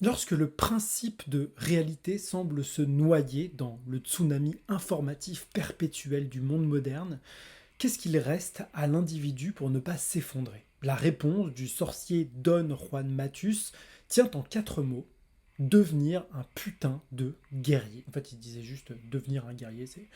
Lorsque le principe de réalité semble se noyer dans le tsunami informatif perpétuel du monde moderne, qu'est-ce qu'il reste à l'individu pour ne pas s'effondrer? La réponse du sorcier Don Juan Matus tient en quatre mots: devenir un putain de guerrier. En fait, il disait juste devenir un guerrier, c'est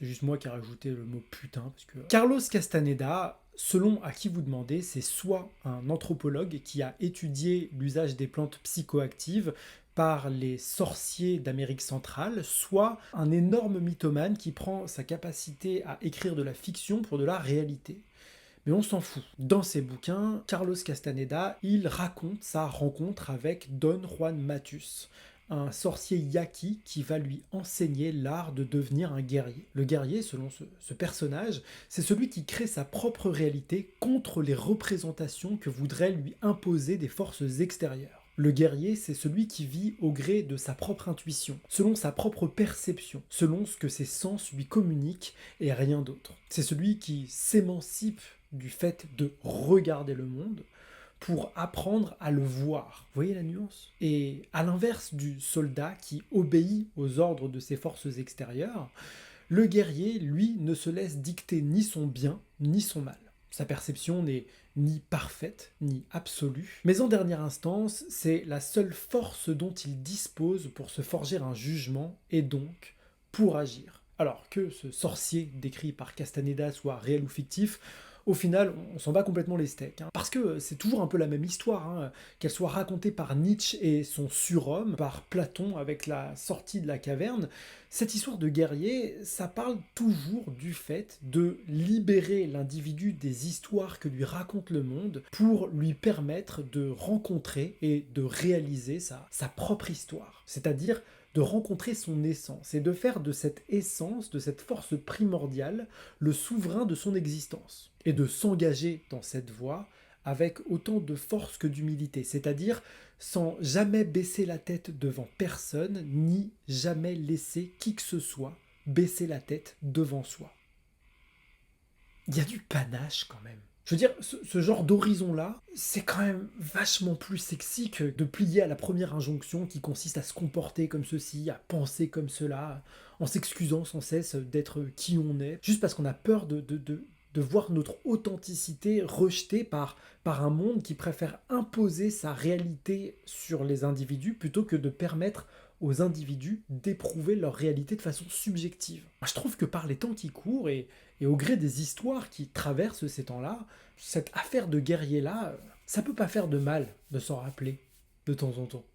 juste moi qui ai rajouté le mot putain, parce que Carlos Castaneda, selon à qui vous demandez, c'est soit un anthropologue qui a étudié l'usage des plantes psychoactives par les sorciers d'Amérique centrale, soit un énorme mythomane qui prend sa capacité à écrire de la fiction pour de la réalité. Mais on s'en fout. Dans ses bouquins, Carlos Castaneda, il raconte sa rencontre avec Don Juan Matus, un sorcier yaqui qui va lui enseigner l'art de devenir un guerrier. Le guerrier, selon ce personnage, c'est celui qui crée sa propre réalité contre les représentations que voudraient lui imposer des forces extérieures. Le guerrier, c'est celui qui vit au gré de sa propre intuition, selon sa propre perception, selon ce que ses sens lui communiquent et rien d'autre. C'est celui qui s'émancipe du fait de regarder le monde pour apprendre à le voir. Vous voyez la nuance? Et à l'inverse du soldat qui obéit aux ordres de ses forces extérieures, le guerrier, lui, ne se laisse dicter ni son bien ni son mal. Sa perception n'est ni parfaite, ni absolue, mais en dernière instance, c'est la seule force dont il dispose pour se forger un jugement et donc pour agir. Alors que ce sorcier décrit par Castaneda soit réel ou fictif, au final, on s'en bat complètement les steaks. Parce que c'est toujours un peu la même histoire, qu'elle soit racontée par Nietzsche et son surhomme, par Platon avec la sortie de la caverne. Cette histoire de guerrier, ça parle toujours du fait de libérer l'individu des histoires que lui raconte le monde pour lui permettre de rencontrer et de réaliser sa propre histoire. C'est-à-dire de rencontrer son essence et de faire de cette essence, de cette force primordiale, le souverain de son existence. Et de s'engager dans cette voie avec autant de force que d'humilité, c'est-à-dire sans jamais baisser la tête devant personne, ni jamais laisser qui que ce soit baisser la tête devant soi. Il y a du panache quand même. Je veux dire, ce genre d'horizon-là, c'est quand même vachement plus sexy que de plier à la première injonction qui consiste à se comporter comme ceci, à penser comme cela, en s'excusant sans cesse d'être qui on est, juste parce qu'on a peur de voir notre authenticité rejetée par un monde qui préfère imposer sa réalité sur les individus plutôt que de permettre aux individus d'éprouver leur réalité de façon subjective. Moi, je trouve que par les temps qui courent et au gré des histoires qui traversent ces temps-là, cette affaire de guerrier-là, ça peut pas faire de mal de s'en rappeler de temps en temps.